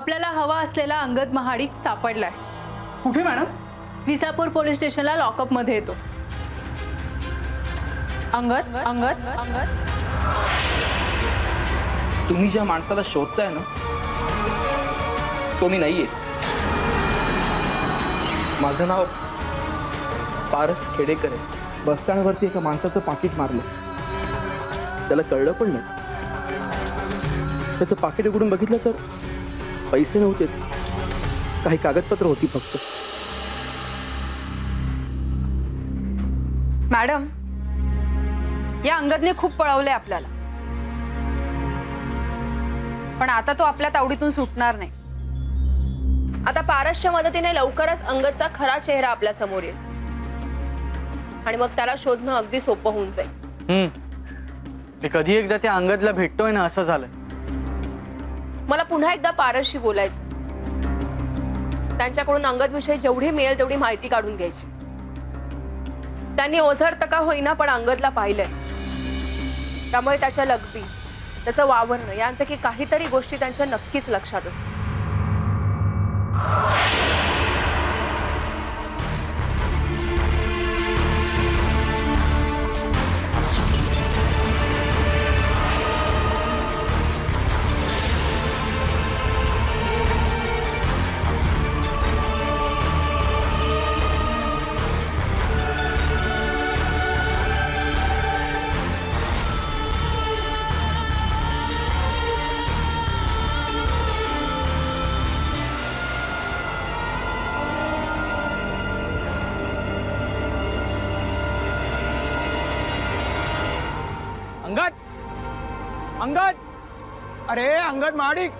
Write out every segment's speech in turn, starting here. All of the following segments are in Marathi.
आपल्याला हवा असलेला अंगद महाडिक सापडलाय। कुठे मॅडम? विसापूर पोलीस स्टेशनला लॉकअप मध्ये येतो। अंगद अंगद अंगद तुम्ही ज्या माणसाला शोधताय ना तो मी नाहीये। माझं नाव पारस खेडेकर आहे। बस स्टँडवरती एका माणसाचं पाकिट मारलं, त्याला कळलं पण नाही। त्याचं पाकिट उघडून बघितलं तर पैसे नव्हते, काही कागदपत्र होती फक्त। मॅडम, या अंगदने खूप पळवले आपल्याला, पण आता तो आपल्या तावडीतून सुटणार नाही। आता पारसच्या मदतीने लवकरच अंगदचा खरा चेहरा आपल्या समोर येईल आणि मग त्याला शोधणं अगदी सोपं होऊन जाईल। मी कधी एकदा त्या अंगदला भेटतोय ना असं झालंय। मला पुन्हा एकदा पारसशी बोलायचं, त्यांच्याकडून अंगद विषयी जेवढी मिळेल तेवढी माहिती काढून घ्यायची। त्यांनी ओझरतं का होईना पण अंगदला पाहिलंय, त्यामुळे त्याच्या लगबी, त्याचं वावरणं यांपैकी काहीतरी गोष्टी त्यांच्या नक्कीच लक्षात असतात। अंगद, अंगद, अरे अंगद महाडिक।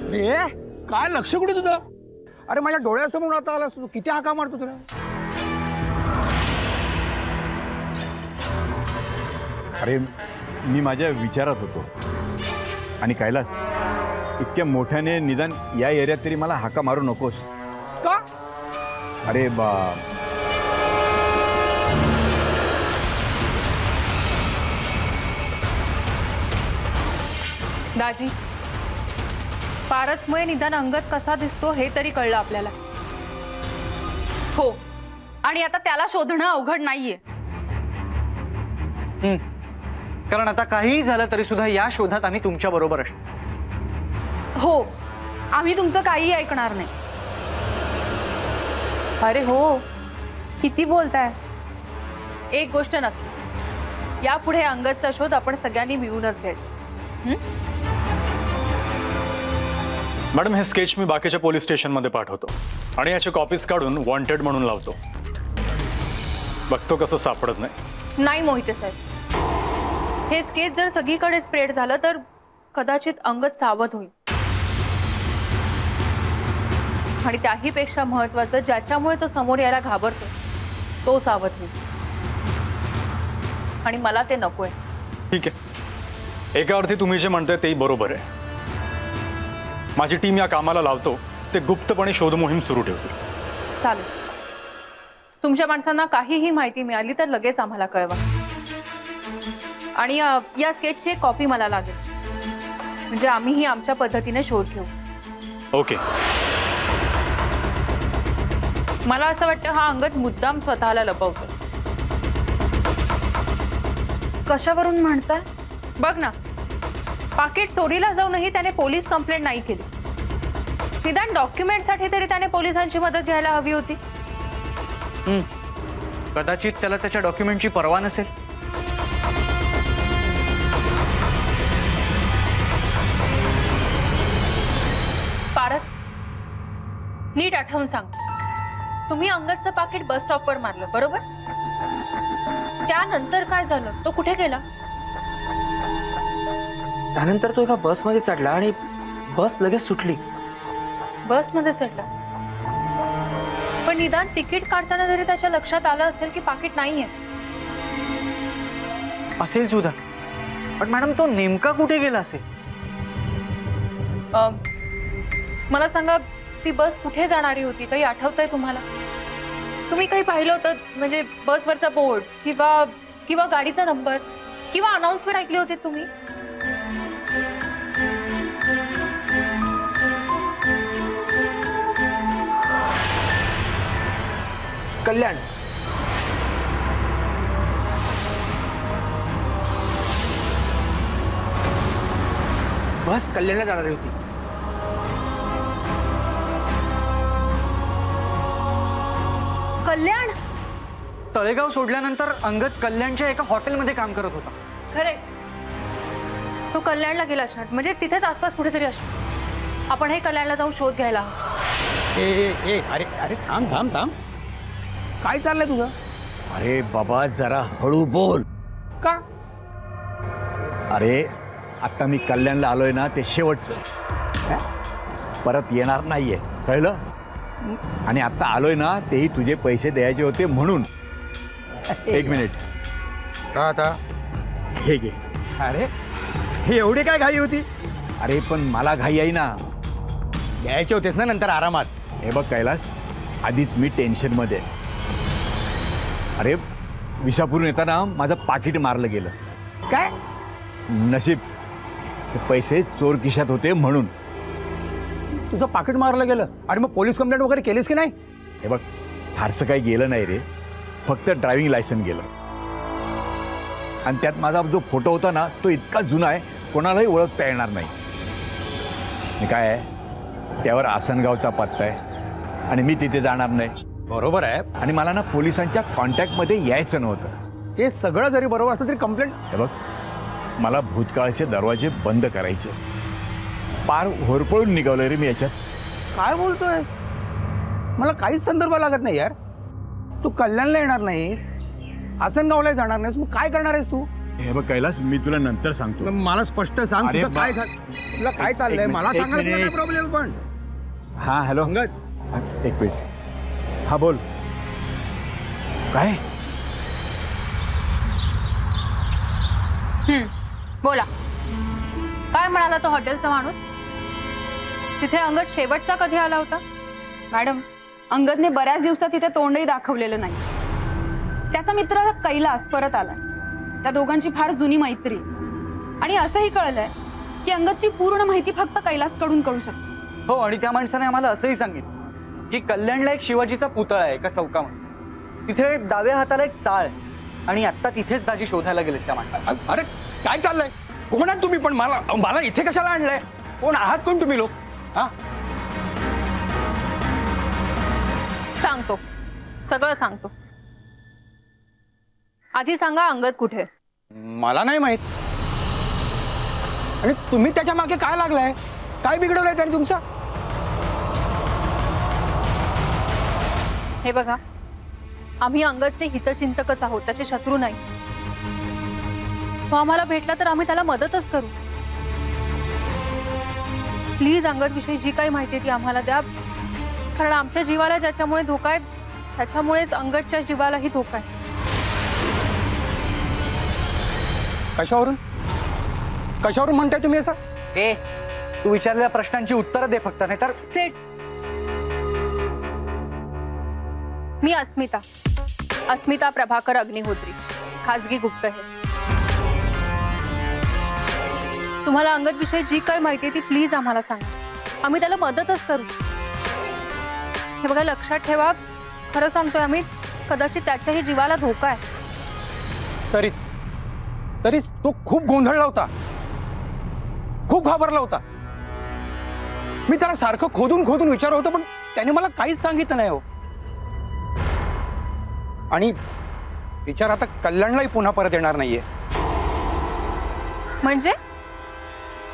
रे काय लक्ष कुठे तुझं? अरे माझ्या डोळ्यासमोर आता आलास तू, किती हाका मारतो तुला? अरे मी माझ्या विचारात होतो आणि कैलास इतक्या मोठ्याने निदान या एरियात तरी मला हाका मारू नकोस का? अरे बा दाजी, पारसमुळे निदान अंगद कसा दिसतो हे तरी कळलं आपल्याला। हो, आणि आता त्याला शोधणं अवघड नाहीये। कारण आता काहीही झालं तरी सुद्धा या शोधात आम्ही तुमच्या बरोबर असतो। हो, आम्ही तुमचं काहीही ऐकणार नाही। अरे हो, किती बोलताय? एक गोष्ट नक्की, यापुढे अंगदचा शोध आपण सगळ्यांनी मिळूनच घ्यायचा। मॅडम, हे स्केच मी बाकीच्या पोलीस स्टेशनमध्ये पाठवतो आणि याची कॉपीज काढून वॉन्टेड म्हणून लावतो। बघतो कसं सापडत नाही। नाही मोहिते साहेब, हे स्केच जर सगळीकडे स्प्रेड झालं तर कदाचित अंगद सावध होईल, आणि त्याहीपेक्षा महत्त्वाचं, ज्याच्यामुळे तो समोर यायला घाबरतो तो सावध होईल, आणि मला ते नकोय। ठीक आहे, एका अर्थी तुम्ही जे म्हणताय तेही बरोबर आहे। माझी टीम या कामाला लावतो, ते गुप्तपणे शोध मोहीम सुरू ठेवतील। चालेल, तुमच्या माणसांना काहीही माहिती मिळाली तर लगेच आम्हाला कळवा, आणि या स्केचची एक कॉपी मला लागेल, म्हणजे आम्हीही आमच्या पद्धतीने शोध घेऊ। ओके। मला असं वाटतं हा अंगद मुद्दाम स्वतःला लपवतो। कशावरून म्हणताय? बघ ना, पाकिट चोरीला जाऊनही त्याने पोलीस कंप्लेंट नाही केली, निदान डॉक्युमेंटसाठी तरी त्याने पोलिसांची मदत घ्यायला हवी होती। कदाचित त्याला त्याच्या डॉक्युमेंटची पर्वा नसेल। पारस, नीट आठवून सांग, तुम्ही अंगदचं पाकिट बस स्टॉपवर मारलं बरोबर? त्यानंतर काय झालं? तो कुठे गेला? त्यानंतर तो एका बसमध्ये चढला आणि बस लगेच सुटली। बसमध्ये चढला, पण निदान तिकीट काढताना तरी त्याच्या लक्षात आलं असेल की पाकिट नाहीये। असेल सुद्धा, पण मॅडम तो नेमका कुठे गेला असेल? मला सांगा, ती बस कुठे जाणारी होती? काही आठवतंय तुम्हाला? तुम्ही काही पाहिलं होतं, म्हणजे बसवरचा बोर्ड किंवा गाडीचा नंबर किंवा अनाउन्समेंट ऐकली होती तुम्ही? कल्याण. बस कल्याणला जाणारी होती. कल्याण? तळेगाव सोडल्यानंतर अंगद कल्याणच्या एका हॉटेलमध्ये काम करत होता. खरे, तो कल्याणला गेला असणार, म्हणजे तिथेच आसपास कुठेतरी असणार. आपण हे कल्याणला जाऊन शोध घ्यायला हवं. ए अरे अरे थांब थांब थांब. काय चाललंय तुझं? अरे बाबा जरा हळू बोल. का? अरे आता मी कल्याणला आलोय ना, ते शेवटचं. परत येणार नाहीये, कळलं? आणि आता आलोय ना, तेही तुझे पैसे द्यायचे होते म्हणून. एक मिनिट. का आता? हे घे. अरे हे एवढी काय घाई होती? अरे पण मला घाई आहे ना. द्यायचे होतेस ना नंतर आरामात. हे बघ कैलास, आधीच मी टेन्शनमध्ये आहे. अरे विशापूरून येताना माझं पाकिट मारलं गेलं. काय? नशीब ते पैसे चोर खिशात होते म्हणून. तुझं पाकिट मारलं गेलं? आणि मग पोलीस कंप्लेंट वगैरे केलीस की नाही? हे बघ, फारसं काही गेलं नाही रे, फक्त ड्रायव्हिंग लायसन्स गेलं. आणि त्यात माझा जो फोटो होता ना, तो इतका जुना आहे, कोणालाही ओळखता येणार नाही. आणि काय आहे, त्यावर आसनगावचा पत्ता आहे आणि मी तिथे जाणार नाही. बरोबर आहे. आणि मला ना पोलिसांच्या कॉन्टॅक्टमध्ये यायचं नव्हतं. ते सगळं जरी बरोबर असलं तरी कंप्लेंट. हे बघ, मला भूतकाळचे दरवाजे बंद करायचे. पार होरपळून निघालोय रे मी याच्यात. काय बोलतोयस? मला काहीच संदर्भ लागत नाही यार. तू कल्याणला येणार नाहीस, आसनगावला जाणार नाहीस, मग काय करणार आहेस तू? हे बघ कैलास, मी तुला नंतर सांगतो. मला स्पष्ट सांग. अरे तुझं काय तुला काय चाललंय? एक मला मिनिट, सांगायला एक तुला काय मिनिट. प्रॉब्लेम? पण हा हॅलो अंगद, एक मिनिट. हा बोल. काय? बोला, काय म्हणाला तो हॉटेलचा माणूस? तिथे अंगद शेवटचा कधी आला होता? मॅडम, अंगदने बऱ्याच दिवसात तिथे तोंडही दाखवलेलं नाही. त्याचा मित्र कैलास परत आलाय. त्या दोघांची फार जुनी मैत्री. आणि असंही कळलंय की अंगदची पूर्ण माहिती फक्त कैलासकडून कळू शकते. हो, आणि त्या माणसाने आम्हाला असंही सांगितलं की कल्याणला एक शिवाजीचा पुतळा आहे एका चौकामध्ये. तिथे डाव्या हाताला एक चाळ आहे आणि आता तिथेच दाजी शोधायला गेलेत त्या माणसाला. अरे काय चाललंय? कोण आहात तुम्ही? पण मला इथे कशाला आणलंय? कोण आहात? कोण तुम्ही लोक? हा, सांगतो, सगळं सांगतो. आधी सांगा, अंगद कुठे? मला नाही माहित. आणि तुम्ही त्याच्या मागे काय लागलाय? काय बिघडवलंय त्याने तुमचं? हे बघा, आम्ही अंगदचे हितचिंतकच आहोत, त्याचे शत्रू नाही. तो आम्हाला भेटला तर आम्ही त्याला मदतच करू. प्लीज अंगद विषयी जी काही माहिती ती आम्हाला द्या, कारण आमच्या जीवाला ज्याच्यामुळे धोका आहे त्याच्यामुळेच अंगदच्या जीवालाही धोका आहे. कशावरून म्हणताय तुम्ही असं? ए, तू विचारलेल्या प्रश्नांची उत्तरं दे फक्त, नाही तर. सेठ, मी अस्मिता प्रभाकर अग्निहोत्री, खासगी गुप्तहेर. तुम्हाला अंगद विषयी जी काही माहिती ती प्लीज आम्हाला सांगा, आम्ही त्याला मदतच करू. हे बघा, लक्षात ठेवा, खरं सांगतोय आम्ही, कदाचित त्याच्याही जीवाला धोका आहे. तरीच तो खूप गोंधळला होता, खूप घाबरला होता. मी त्याला सारखं खोदून विचारत होतो, पण त्याने मला काहीच सांगितलं नाही हो. आणि विचार आता कल्याणलाही पुन्हा परत येणार नाहीये. म्हणजे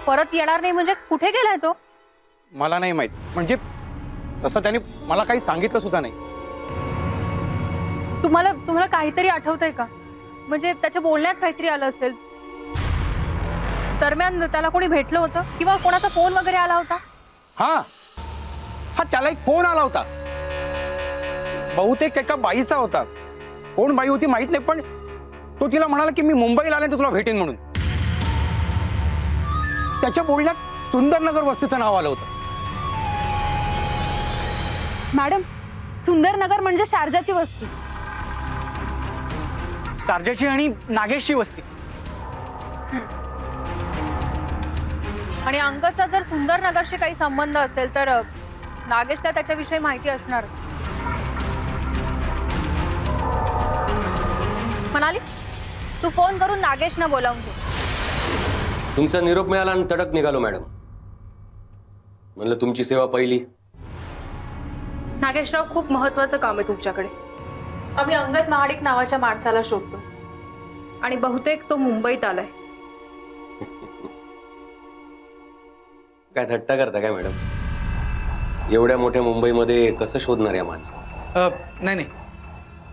परत येणार नाही म्हणजे कुठे गेलाय तो? मला नाही माहित. म्हणजे तसं त्याने मला काही सांगितलं सुद्धा नाही. तुम्हाला काहीतरी आठवतंय का? म्हणजे त्याच्या बोलण्यात काहीतरी आलं असेल. दरम्यान त्याला कोणी भेटलं होतं किंवा कोणाचा फोन वगैरे आला होता? हा त्याला एक फोन आला होता. बहुतेक एका बाईचा होता. कोण बाई होती माहित नाही, पण तो तिला म्हणाला की मी मुंबईला आल्यानंतर तुला भेटेन म्हणून. त्याच्या बोलण्यात सुंदरनगर वस्तीचं नाव आलं होतं. मॅडम, सुंदरनगर म्हणजे शारजाची वस्ती. सारजाची आणि नागेशची वस्ती. आणि अंगदचा जर सुंदरनगरशी काही संबंध असेल तर नागेशला त्याच्याविषयी माहिती असणार. म्हणाली तू फोन करून नागेशना बोलावून घे. तुमचा निरोप मिळाला आणि तडक निघालो मॅडम. म्हणलं तुमची सेवा पहिली. नागेशराव, खूप महत्वाचं काम आहे तुमच्याकडे. आम्ही अंगद महाडिक नावाच्या माणसाला शोधतो आणि बहुतेक तो मुंबईत आलाय. काय थट्टा करता काय मॅडम? एवढ्या मोठ्या मुंबईमध्ये कसं शोधणार या माणसं? नाही,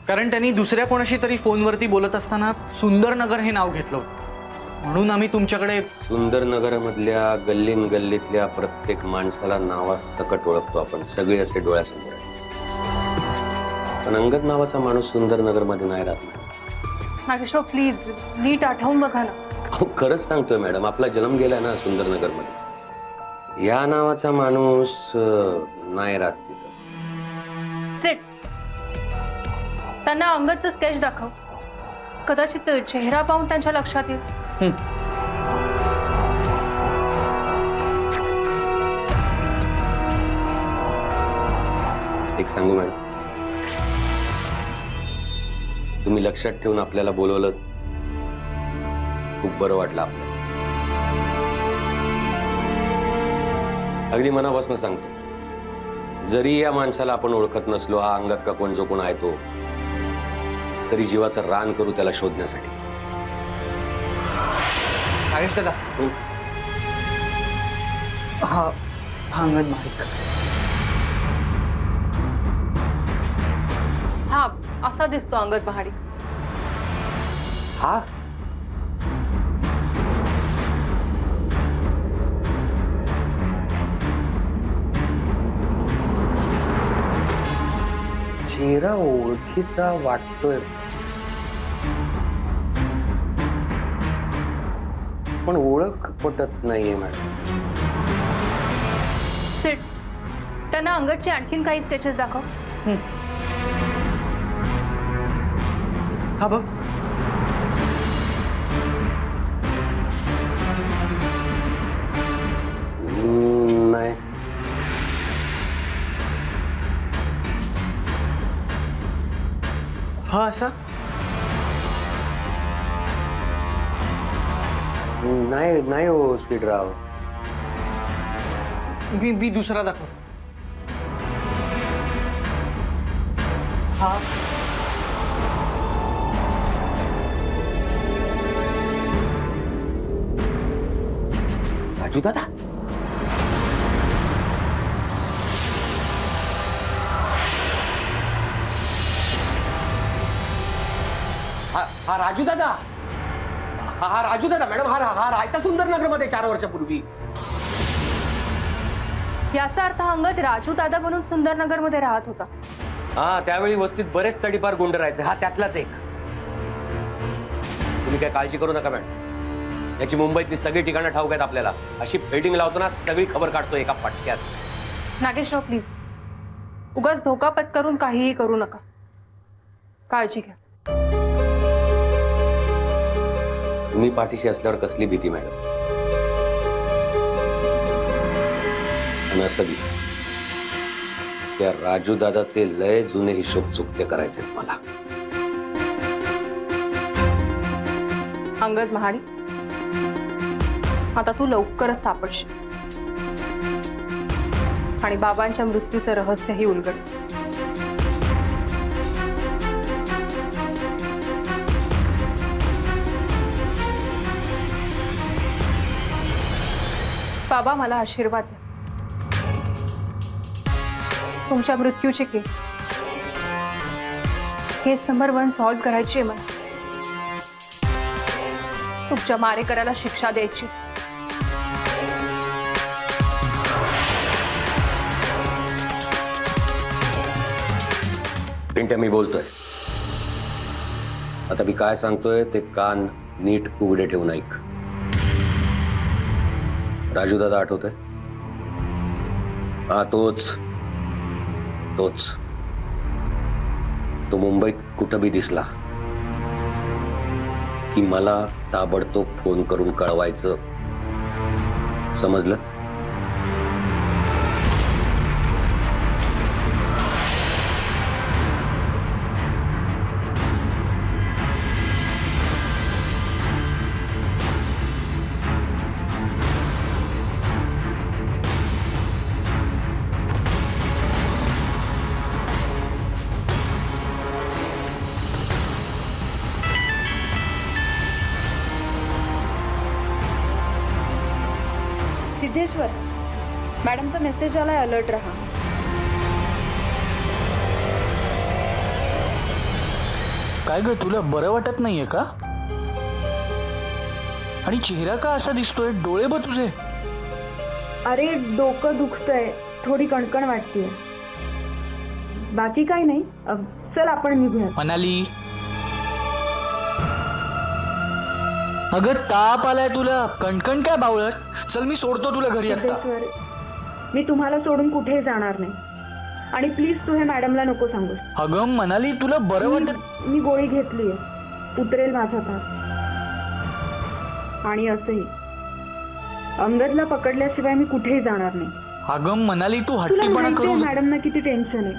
कारण त्यांनी दुसऱ्या कोणाशी तरी फोनवरती बोलत असताना सुंदरनगर हे नाव घेतलं होतं. म्हणून आम्ही तुमच्याकडे. सुंदरनगरमधल्या गल्लीन गल्लीतल्या प्रत्येक माणसाला नावासकट ओळखतो आपण, सगळे असे डोळ्यासमोर आहे. पण अंगद नावाचा माणूस सुंदरनगरमध्ये नाही राहत. नागेशराव, प्लीज नीट आठवून बघा ना. अहो खरंच सांगतोय मॅडम, आपला जन्म गेलाय ना सुंदरनगरमध्ये. या नावाचा माणूस नाही राहत तिथं. सेट, त्यांना अंगदचं स्केच दाखव. कदाचित चेहरा पाहून त्यांच्या लक्षात येईल. एक सांगू मॅडम, तुम्ही लक्षात ठेवून आपल्याला बोलवलं, खूप बरं वाटलं आपल्याला. अगदी मनापासून सांगतो, जरी या माणसाला आपण ओळखत नसलो, हा अंगद का कोण जो कोण आहे तो, तरी जीवाचं रान करू त्याला शोधण्यासाठी. नागेश दादा, हा अंगद महाडिक. हा असा दिसतो अंगद महाडिक. हा चेहरा ओळखीचा वाटतोय, पण ओळख पटत नाहीये मॅडम. सेट, त्यांना अंगदचे आणखीन काही स्केचेस दाखव. हा बघ. नाही. हा असा. नाही नाही हो सीडराव. मी दुसरा दाखवतो. हा. राजू दादा, हा राजू दादा, हा राजू दादा मॅडम, हा राहायचा सुंदरनगरमध्ये 4 वर्षापूर्वी. याचा अर्थ अंगद राजू दादा म्हणून सुंदरनगरमध्ये राहत होता. हा, त्यावेळी वस्तीत बरेच तडीपार गुंड राहायचे. हा त्यातलाच एक. तुम्ही काय काळजी करू नका मॅडम, याची मुंबईतली सगळी ठिकाणं ठाऊक आहेत आपल्याला. अशी फेडिंग लावताना सगळी खबर काढतो एका पटक्यात. नागेशराव, प्लीज उगाच धोका पत्करून काहीही करू नका. काळजी घ्या. तुम्ही पाठीशी असल्यावर कसली भीती मॅडम. आणि असं बी त्या राजू दादाचे लय जुने हिशोब चुकते करायचे मला. अंगद महाडिक, आता तू लवकरच सापडशील आणि बाबांच्या मृत्यूचं रहस्यही उलगड. बाबा, मला आशीर्वाद द्या. तुमच्या मृत्यूची केस नंबर 1 सॉल्व्ह करायची आहे मला. तुमच्या मारेकऱ्याला शिक्षा द्यायची. पिंट्या, मी बोलतोय. आता मी काय सांगतोय ते कान नीट उघडे ठेवून ऐक. राजू दादा आठवतोय? हा तोच तोच. तो मुंबईत कुठं बी दिसला की मला ताबडतोब फोन करून कळवायचं. समजलं? सिद्धेश्वर, मॅडमचा मेसेज आलाय, अलर्ट राहा. काय ग, तुला बरं वाटत नाहीये का? आणि चेहरा का असा दिसतोय? डोळे बघ तुझे. अरे डोकं दुखतंय, थोडी कणकण वाटतेय, बाकी काही नाही. चल आपण निघूया. मनाली, अगं ताप आलाय तुला, कणकण काय बावळट. चल मी सोडतो तुला घरी आता. सिद्धेश्वर, मी तुम्हाला सोडून कुठेही जाणार नाही, आणि प्लीज तू हे मॅडमला नको सांगू. अगं मनाली, तुला बरं वाटत? मी गोळी घेतलीये, उतरेल माझा ताप. आणि असंही अंगदला पकडल्याशिवाय मी कुठेही जाणार नाही. अगं मनाली, तू तुला हट्टीपणा माहितीये करू. मॅडमना किती टेन्शन आहे.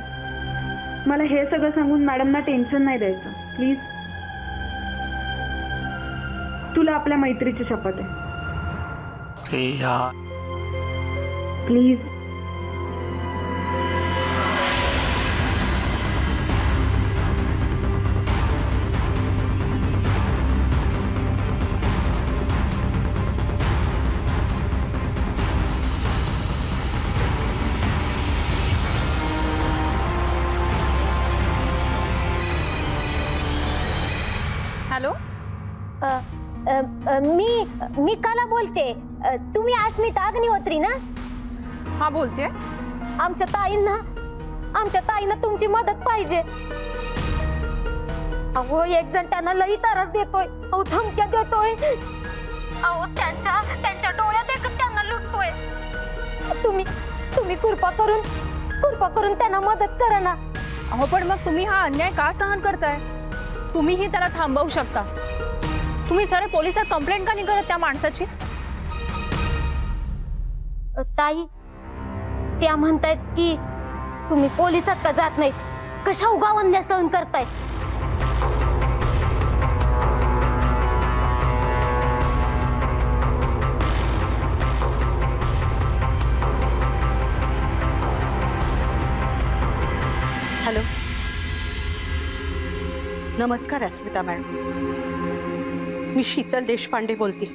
मला हे सगळं सांगून मॅडमना टेन्शन नाही द्यायचं, प्लीज. तुला आपल्या मैत्रीची शपथ आहे, हे यार, प्लीज. हॅलो, मी कला बोलते. तुम्ही अस्मिता अग्निहोत्री ना? हा बोलते. आमच्या ताईंना तुमची मदत पाहिजे. अहो एक जण त्यांना लई त्रास देतोय, अहो धमक्या देतोय, अहो त्यांच्या डोळ्यात एक त्यांना लुटतोय. तुम्ही कृपा करून त्यांना मदत करा ना. अहो पण मग तुम्ही हा अन्याय का सहन करताय? तुम्हीही त्याला थांबवू शकता. तुम्ही सरळ पोलिसात कंप्लेंट का नाही करत त्या माणसाची? ताई, त्या म्हणतायत की तुम्ही पोलिसात का जात नाहीत, कशा उगाच अन्याय सहन करताय. हॅलो, नमस्कार अस्मिता मॅडम. मी शीतल देशपांडे बोलते.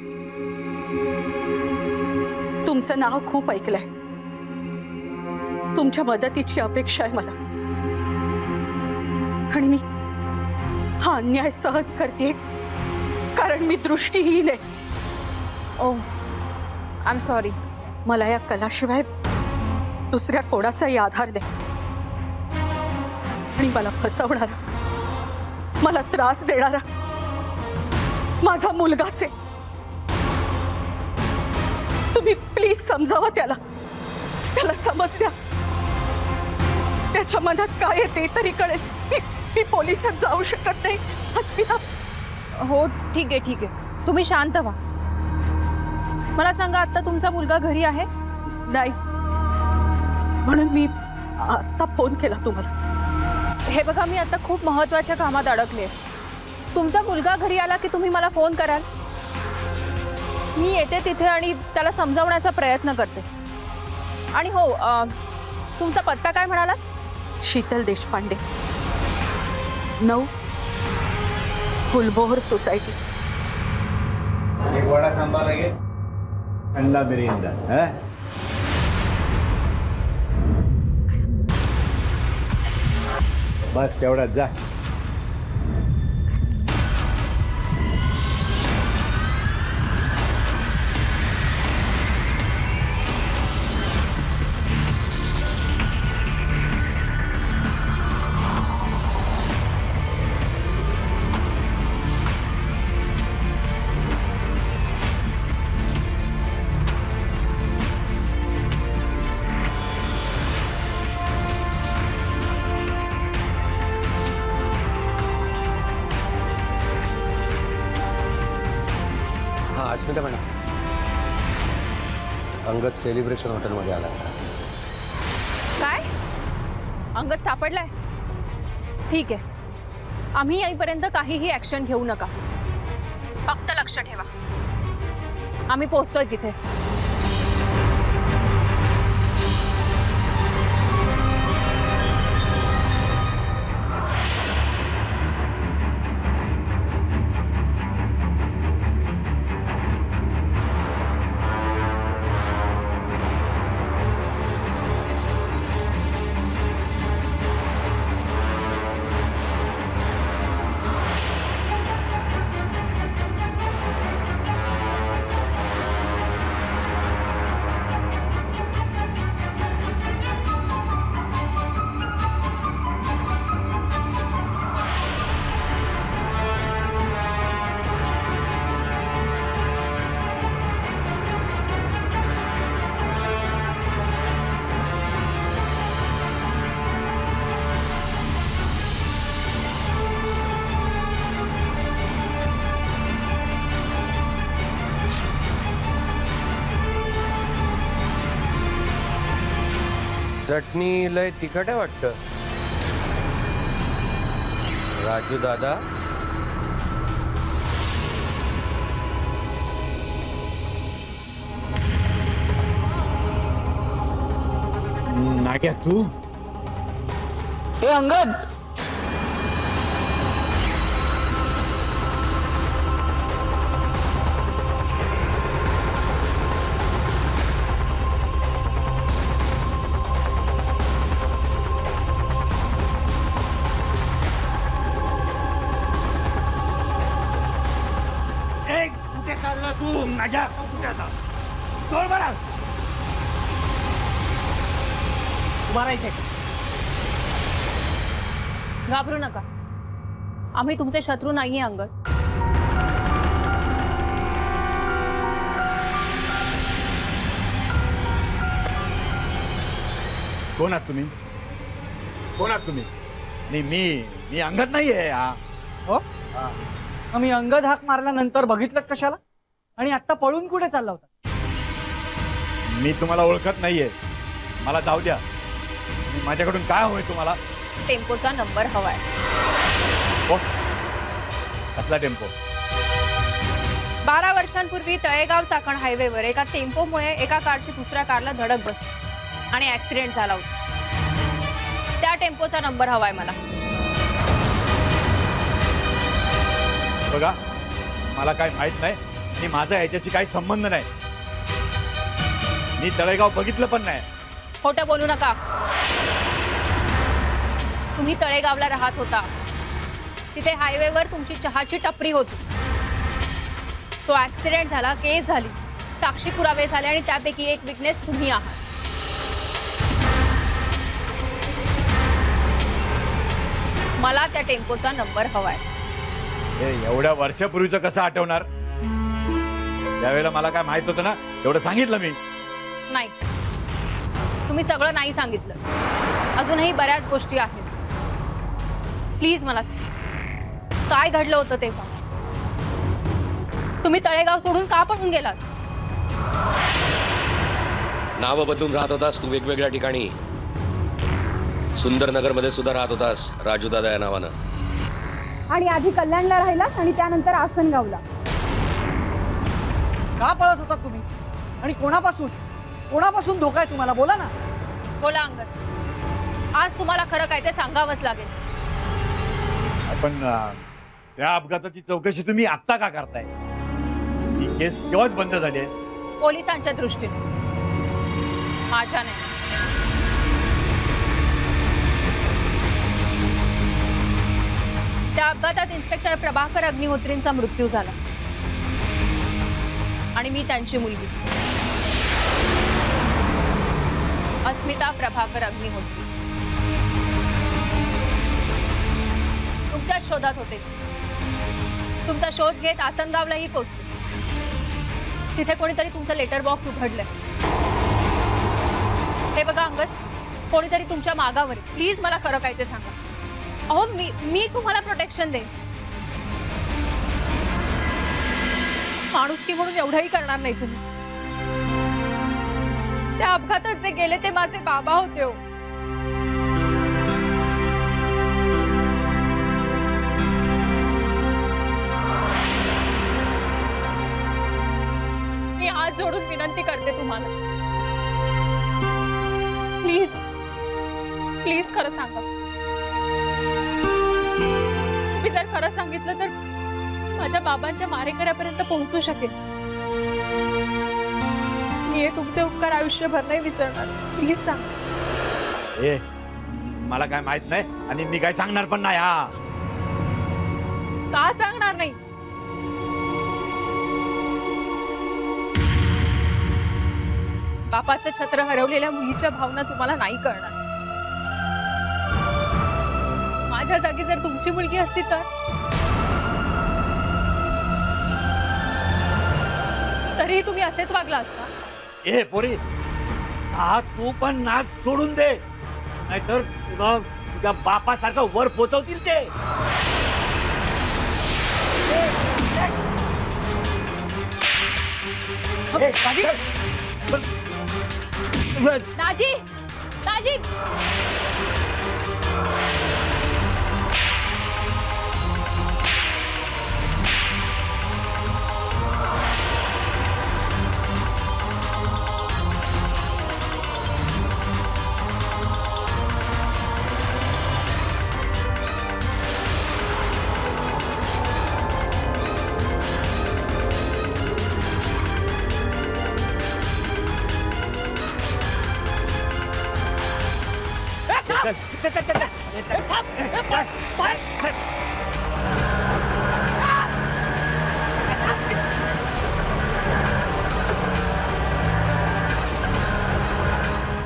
तुमचं नाव खूप ऐकलंय. तुमच्या मदतीची अपेक्षा आहे मला, आणि मी हा अन्याय सहन करते कारण मी दृष्टीहीन आहे. ओह, आय एम सॉरी. मला या कलाशिवाय दुसऱ्या कोणाचाही आधार द्या, आणि मला फसवणारा, मला त्रास देणारा माझा मुलगाच आहे. तुम्ही प्लीज समजावा त्याला समज द्या. त्याच्या मनात काय आहे ते तरी कळेल. मी पोलिसात जाऊ शकत नाही अस्मिता. हो ठीक आहे. तुम्ही शांत व्हा. मला सांगा, आता तुमचा मुलगा घरी आहे? नाही, म्हणून मी आता फोन केला तुम्हाला. हे बघा, मी आता खूप महत्त्वाच्या कामात अडकले. तुमचा मुलगा घरी आला की तुम्ही मला फोन कराल. मी येते तिथे आणि त्याला समजावण्याचा प्रयत्न करते. आणि हो, तुमचा पत्ता काय म्हणालात? शीतल देशपांडे, 9 फुलबोहर सोसायटी. एक वडा सांबार लगे, अंडा बिर्याणी. बस तेवढ्यात जा. Minute madam. अंगद सेलिब्रेशन हॉटेलमध्ये आला. काय अंगद सापडलाय? ठीक आहे, आम्ही येईपर्यंत काहीही ऍक्शन घेऊ नका. फक्त लक्ष ठेवा, आम्ही पोहोचतोय तिथे. चटणी लय तिखट आहे वाटतं. राजू दादा, नाग्या तू ए अंगद, कुठे चालला तू? नाग्या कुठे आता? सोड बरं. घाबरू नका, आम्ही तुमचे शत्रू नाहीये अंगद. कोण आहात तुम्ही? कोण आहात तुम्ही? नाही, मी अंगद नाहीये. हो, मी अंगद हाक मारल्यानंतर बघितलं कशाला? आणि आता पळून कुठे चालला होता? मी तुम्हाला ओळखत नाहीये, मला जाऊ द्या. माझ्याकडून काय हवंय तुम्हाला? टेम्पोचा नंबर हवाय. हो, कसला टेम्पो? 12 वर्षांपूर्वी तळेगाव चाकण हायवेवर एका टेम्पोमुळे एका कारची दुसऱ्या कारला धडक बसली आणि ऍक्सिडेंट झाला होता. त्या टेम्पोचा नंबर हवाय मला. बघा, मला काय माहित नाही आणि माझा याच्याशी काही संबंध नाही. मी तळेगाव बघितलं पण नाही. खोटं बोलू नका. तुम्ही तळेगावला राहत होता, तिथे हायवेवर तुमची चहाची टपरी होती. तो ऍक्सिडेंट झाला, केस झाली, साक्षी पुरावे झाले आणि त्यापैकी एक विटनेस तुम्ही आहात. मला त्या टेम्पोचा नंबर हवाय. हे एवढ्या वर्षापूर्वीचं कसं आठवणार? त्यावेळेला मला काय माहित होतं ना, एवढं सांगितलं मी. नाही, तुम्ही सगळं नाही सांगितलं. अजूनही बऱ्याच गोष्टी आहेत. प्लीज मला सांगा, काय घडलं होतं तेव्हा? तुम्ही तळेगाव सोडून का पळून गेलात? नाव बदलून राहत होतास तू वेगवेगळ्या ठिकाणी. सुंदरनगर मध्ये सुद्धा राहत होतास राजू दादा या नावानं. आणि आधी कल्याणला राहिला आणि त्यानंतर आसनगावला. का पळत होता तुम्ही? आणि कोणापासून? कोणापासून धोका आहे तुम्हाला? बोला ना. बोला अंगद, आज तुम्हाला खरं काय ते सांगावंच लागेल. पण त्या अपघाताची चौकशी तुम्ही आत्ता का करताय? ही केस केव्हाच बंद झाली आहे. पोलिसांच्या दृष्टीने, माझ्या नाही. त्या अपघातात इन्स्पेक्टर प्रभाकर अग्निहोत्रींचा मृत्यू झाला आणि मी त्यांची मुलगी अस्मिता प्रभाकर अग्निहोत्री तुमच्या शोधात होते. तुमचा शोध घेत आसनगावलाही पोहोचले. तिथे कोणीतरी तुमचं लेटर बॉक्स उघडलंय. हे बघा अंगद, कोणीतरी तुमच्या मागावर. प्लीज मला खरं काय ते सांगा. अहो, मी तुम्हाला प्रोटेक्शन देईन. माणुसकी म्हणून एवढंही करणार नाही तुम्ही. त्या अपघातात जे गेले ते माझे बाबा होते हो. मी हात जोडून विनंती करते तुम्हाला, प्लीज प्लीज खरं सांगा. तुम्ही जर खरं सांगितलं तर माझ्या बाबांच्या मारेकऱ्यापर्यंत पोहोचू शकेल. मी हे तुमचे उपकार आयुष्यभर नाही विसरणार. प्लीज सांगा. ए मला काय माहित नाही आणि मी काय सांगणार पण नाही. हा का सांगणार नाही? बापाचं छत्र हरवलेल्या मुलीच्या भावना तुम्हाला नाही कळणार. माझ्या जागी जर तुमची मुलगी असती तर तरीही तुम्ही असेच वागला असता. ए पोरी, हा तू पण नाक सोडून दे, नाहीतर तुला तुझ्या बापासारखं वर पोचवतील ते. दाजी, दाजी,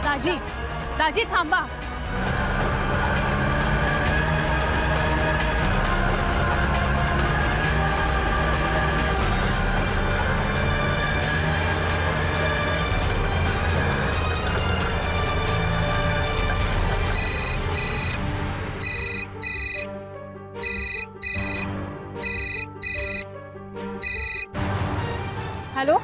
दाजी, दाजी थांबा. हॅलो,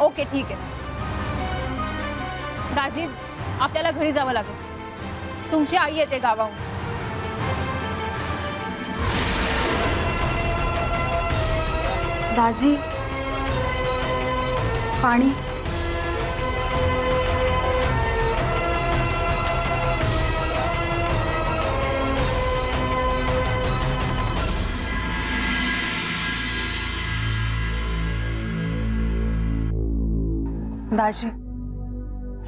ओके ठीक आहे. दाजी, आपल्याला घरी जावं लागेल. तुमची आई येते गावाहून. दाजी, पाणी. दाजी,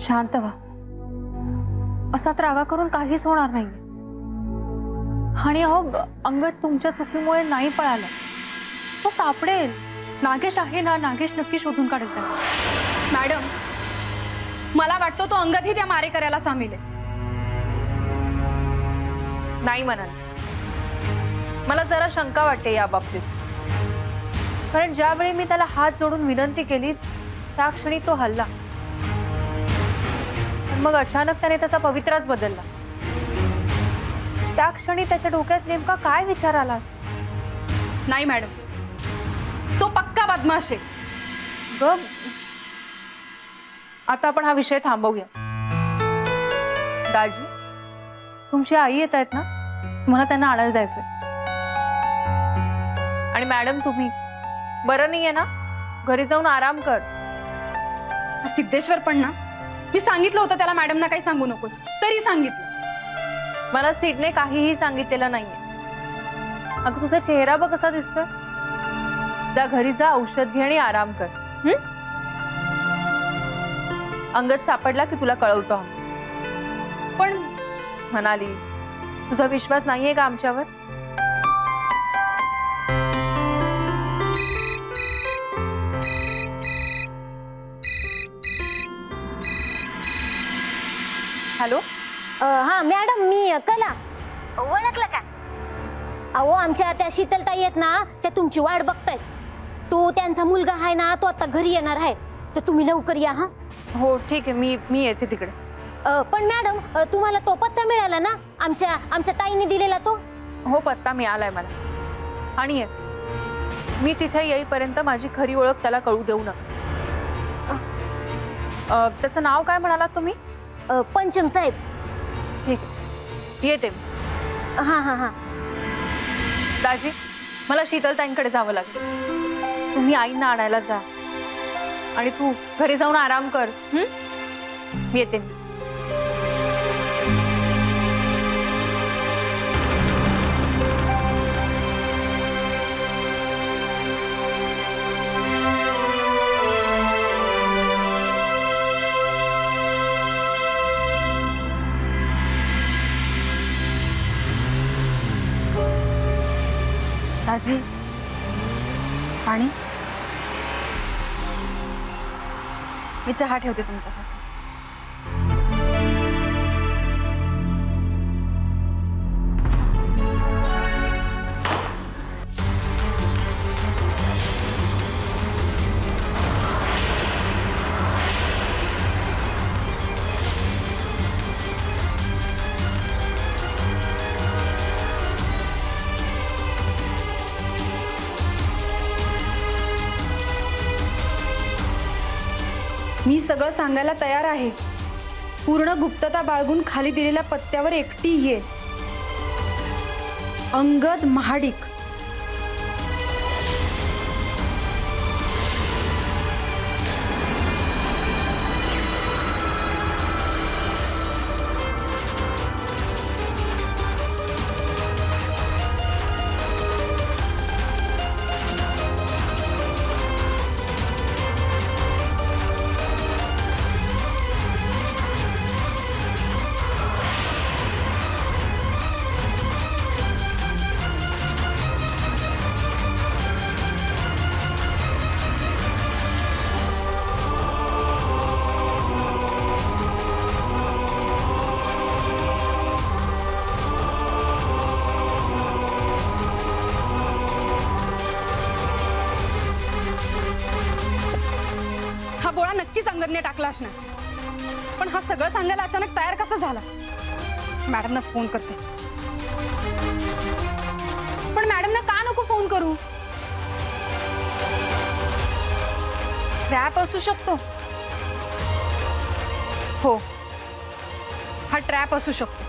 शांत व्हा. असा त्रागा करून काहीच होणार नाही. आणि अहो, अंगद तुमच्या चुकीमुळे नाही पळाला. तो सापडेल. नागेश आहे ना, नागेश नक्की शोधून काढेल त्याला. मॅडम, मला वाटतं तो अंगदही त्या मारेकऱ्याला सामील आहे. नाही म्हणाल. मला जरा शंका वाटते या बाबतीत. कारण ज्यावेळी मी त्याला हात जोडून विनंती केली त्या क्षणी तो हल्ला. मग अचानक त्याने त्याचा पवित्राच बदलला. त्या क्षणी त्याच्या डोक्यात नेमका काय विचार आला असेल? नाही मॅडम, तो पक्का बदमाश आहे. ग, आता आपण हा विषय थांबवूया. दाजी, तुमची आई येत आहेत ना, तुम्हाला त्यांना आणायला जायचंय. आणि मॅडम, तुम्ही बरं नाहीये ना, घरी जाऊन आराम कर. सिद्धेश्वर पण ना, मी सांगितलं होतं त्याला मॅडमना काही सांगू नकोस, तरी सांगितलं. मला सीडने काहीही सांगितलेलं नाहीये. अगं, तुझा चेहरा बघ कसा दिसतोय. जा घरी जा, औषध घे आणि आराम कर. अंगद सापडला की तुला कळवतो. पण म्हणाली, तुझा विश्वास नाहीये का आमच्यावर? हॅलो, हा मॅडम, मी कला. ओळखलं का? अहो, आमच्या त्या शीतलताई आहेत ना, त्या तुमची वाट बघतायत. तो त्यांचा मुलगा आहे ना, तो आता घरी येणार आहे, तर तुम्ही लवकर या. हा, हो ठीक आहे, मी येते तिकडे. पण मॅडम, तुम्हाला तो पत्ता मिळाला ना, आमच्या ताईने दिलेला तो? हो, पत्ता मिळालाय मला. आणि मी तिथे येईपर्यंत माझी खरी ओळख त्याला कळू देऊ नका. त्याचं नाव काय म्हणालात तुम्ही? पंचम साहेब. ठीक आहे, येते मी. हा हा हा. दाजी, मला शीतलताईंकडे जावं लागेल. तुम्ही आईंना आणायला जा आणि तू घरी जाऊन आराम कर. येते मी. दाजी, पाणी. मी चहा ठेवते तुमच्यासाठी. मी सगळं सांगायला तयार आहे. पूर्ण गुप्तता बाळगून खाली दिलेल्या पत्त्यावर एकटी ये. अंगद महाडिक. हा बोळा नक्कीच अंगदने टाकला असणार. पण हा सगळं सांगायला अचानक तयार कसं झाला? मॅडमनाच फोन करते. पण मॅडमना का नको फोन करू? ट्रॅप असू शकतो. हो, हा ट्रॅप असू शकतो.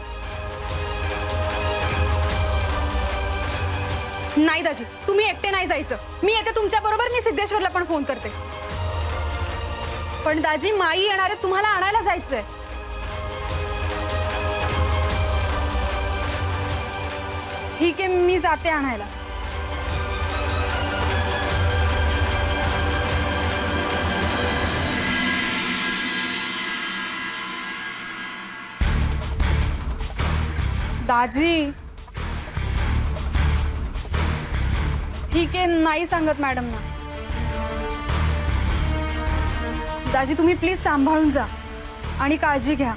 नाही दाजी, तुम्ही एकटे नाही जायचं. मी येते तुमच्या बरोबर. मी सिद्धेश्वरला पण फोन करते. पण दाजी, माई येणार आहे, तुम्हाला आणायला जायचंय. ठीक आहे, मी जाते आणायला. दाजी, ठीक आहे, नाही सांगत मॅडमना. दाजी, तुम्ही प्लीज सांभाळून जा आणि काळजी घ्या.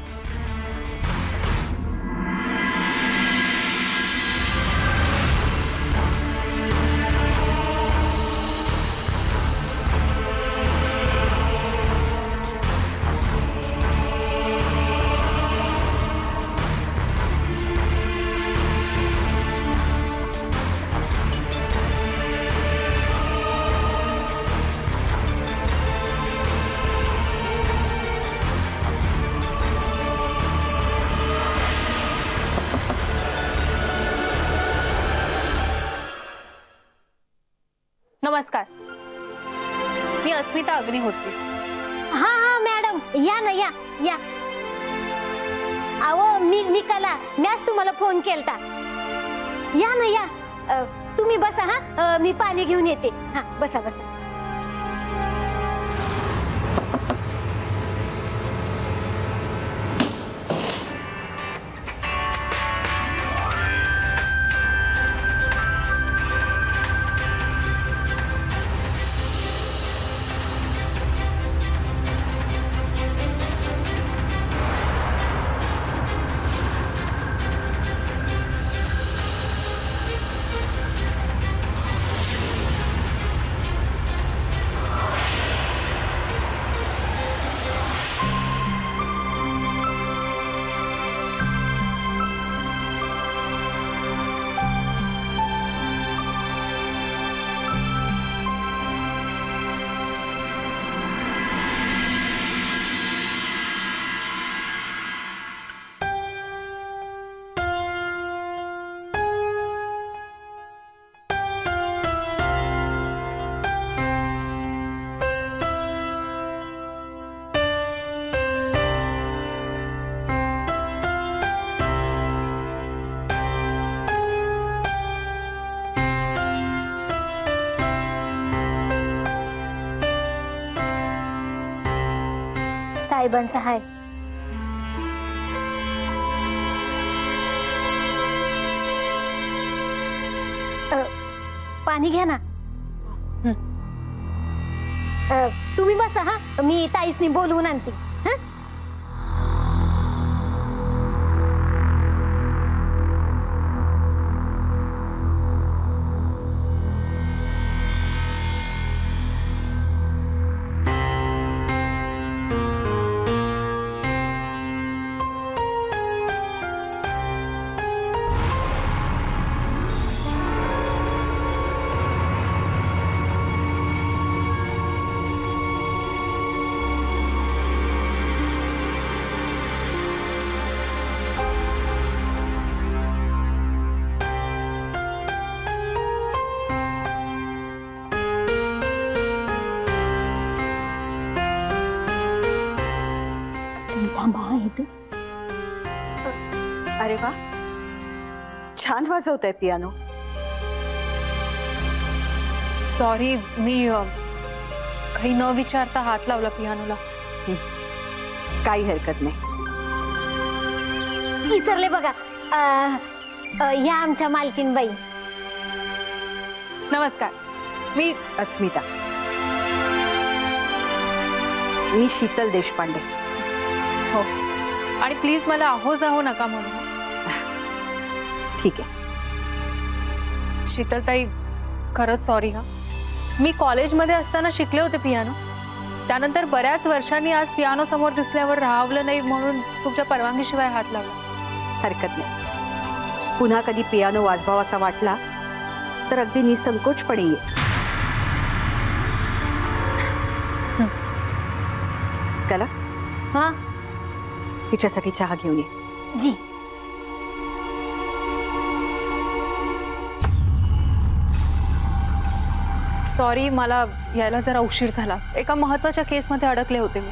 नमस्कार, मी अस्मिता अग्निहोत्री. हा हा मॅडम, या ना, या या. अहो, मी कला. मॅच तुम्हाला फोन केलता. या ना, या. तुम्ही बसा. हा, मी पाणी घेऊन येते. हा, बसा बसा. साहेबांचा हाय. पाणी घ्या ना. तुम्ही बसा हा, मी ताईसनी बोलवून आणते. हा तुम्ही थांबा हा इथं. अरे वा, छान वाजवताय पियानो. सॉरी, मी काही न विचारता हात लावला पियानोला. काही हरकत नाही. विसरले बघा. या आमच्या मालकीनबाई. नमस्कार, मी अस्मिता. मी शीतल देशपांडे. हो, आणि प्लीज मला अहो जाहो नका म्हणू. ठीक आहे. शीतलताई, खरंच सॉरी हा. मी कॉलेजमध्ये असताना शिकले होते पियानो. त्यानंतर बऱ्याच वर्षांनी आज पियानो समोर दिसल्यावर राहावलं नाही म्हणून तुमच्या परवानगीशिवाय हात लावला. हरकत नाही. पुन्हा कधी पियानो वाजवावासा वाटला तर अगदी निसंकोचपणे ये. कला, हा हिच्यासाठी चहा घेऊन ये. जी. सॉरी, मला यायला जरा उशीर झाला. एका महत्वाच्या केसमध्ये अडकले होते मी.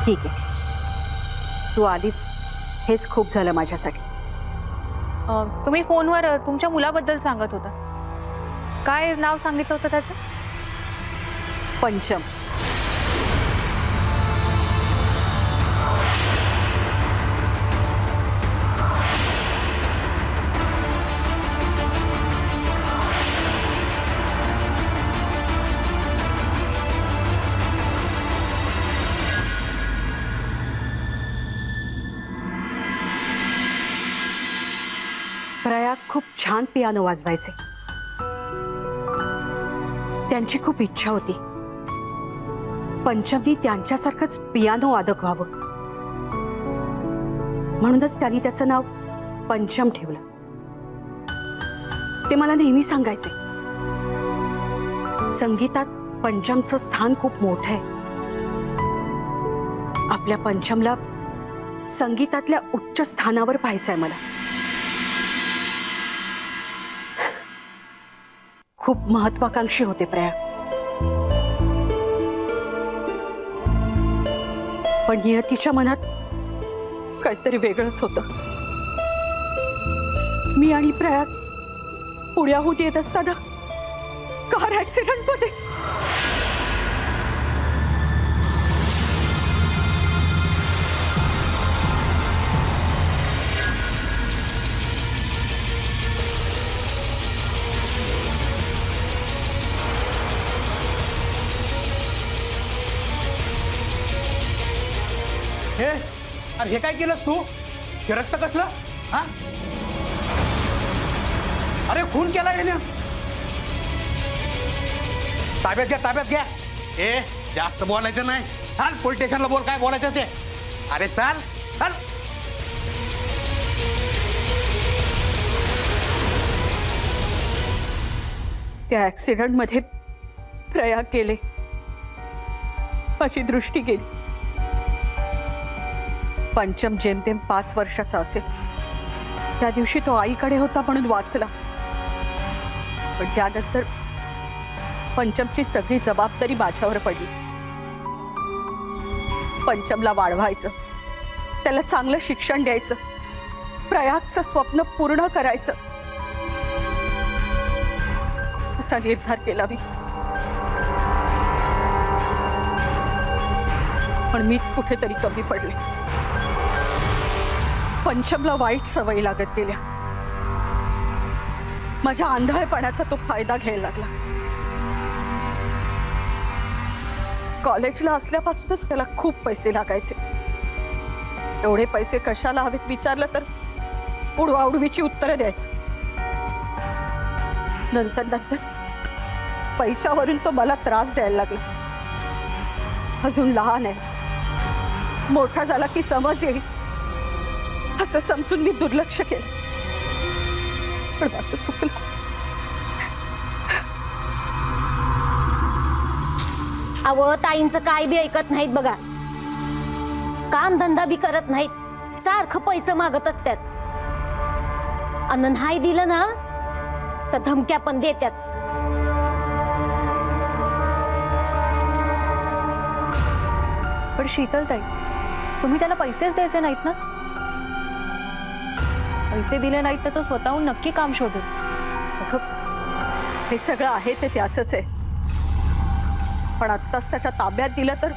ठीक आहे, तू आलीस हेच खूप झालं माझ्यासाठी. तुम्ही फोनवर तुमच्या मुलाबद्दल सांगत होता. काय नाव सांगितलं होतं त्याचं? पंचम. प्रयाग खूप छान पियानो वाजवायचे. त्यांची खूप इच्छा होती पंचमनी त्यांच्यासारखंच पियानो वादक व्हावं. म्हणूनच त्यांनी त्याचं नाव पंचम ठेवलं. ते मला नेहमी सांगायचे, संगीतात पंचमचं स्थान खूप मोठं आहे. आपल्या पंचमला संगीतातल्या उच्च स्थानावर पाहायचंय मला. खूप महत्वाकांक्षी होते प्रयाग. पण नियतीच्या मनात काहीतरी वेगळंच होतं. मी आणि प्रयाग पुण्याहून येत असताना कार ऍक्सिडेंट मध्ये हे अरे हे काय केलंस तू? हे रक्त कसलं? हा, अरे खून केला याने. ताब्यात घ्या, ताब्यात घ्या. ए जास्त बोलायचं नाही. चाल पोलीस स्टेशनला बोल, काय बोलायचं ते. अरे चाल चाल. त्या ऍक्सिडेंट मध्ये प्रयाग गेले. माझी दृष्टी गेली. पंचम जेमतेम 5 वर्षाचा असेल. त्या दिवशी तो आईकडे होता म्हणून वाचला. पण त्यानंतर पंचमची सगळी जबाबदारी माझ्यावर पडली. पंचमला वाढवायचं, त्याला चांगलं शिक्षण द्यायचं, प्रयागचं स्वप्न पूर्ण करायचं, असा निर्धार केला मी. पण मीच कुठेतरी कमी पडले. पंचमला वाईट सवयी लागत गेल्या. माझ्या आंधळेपणाचा तो फायदा घ्यायला लागला. कॉलेजला असल्यापासूनच त्याला खूप पैसे लागायचे. एवढे पैसे कशाला हवेत विचारलं तर उडवाउडवीची उत्तरं द्यायचं. नंतर नंतर पैशावरून तो मला त्रास द्यायला लागला. अजून लहान आहे, मोठा झाला की समज येईल असं समजून मी दुर्लक्ष केलं. पण माझं चुकलं. अव ताईंचं काय बी ऐकत नाहीत बघा. काम धंदा बी करत नाहीत, सारखं पैसे मागत असतात. अन्न नाही दिलं ना तर धमक्या पण देतात. पण शीतलताई, तुम्ही त्याला पैसेच द्यायचे नाहीत ना? पैसे दिले नाहीत तर तो स्वतःहून नक्की काम शोधेल. अगं, हे सगळं आहे ते त्याचंच आहे. पण आत्ताच त्याच्या ताब्यात दिलं तर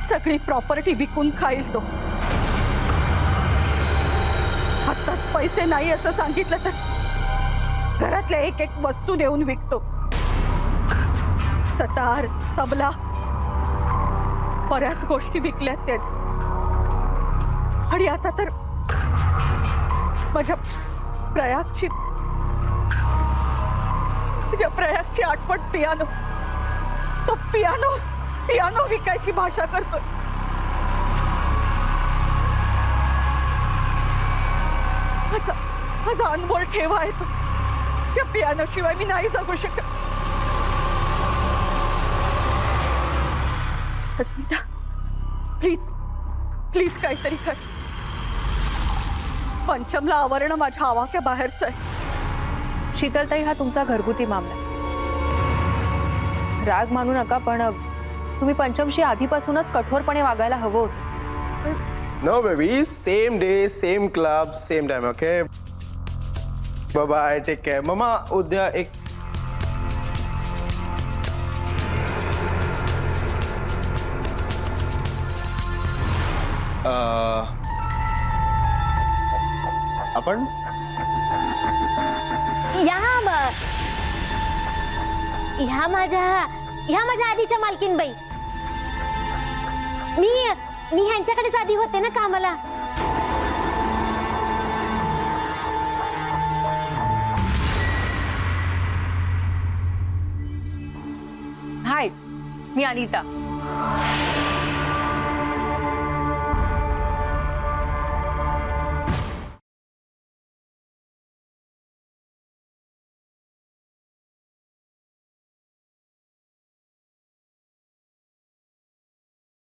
सगळी प्रॉपर्टी विकून खाईल तो. आत्ताच पैसे नाही असं सांगितलं तर घरातल्या एक एक वस्तू देऊन विकतो. सतार, तबला, बऱ्याच गोष्टी विकल्यात त्याने. आणि आता तर माझ्या प्रयागची आठवण पियानो. तो पियानो विकायची भाषा करतोय. माझा अनमोल ठेवा आहे तो. त्या पियानो शिवाय मी नाही जगू शकत. अस्मिता, प्लीज काहीतरी कर. पंचमला आवरणं माझ्या आवाक्या बाहेरचं आहे. शीतलताई, हा तुमचा घरगुती मामला आहे. राग मानू नका, पण तुम्ही पंचमशी आधीपासूनच कठोरपणे वागायला हवं होतं. No baby, same day, same club, same time. Okay, bye bye, take care. मम्मा, उद्या एक आपण ह्या माझ्या आधीच्या मालकीनबाई. मी ह्यांच्याकडेच आधी होते ना कामाला. हाय, मी अनिता.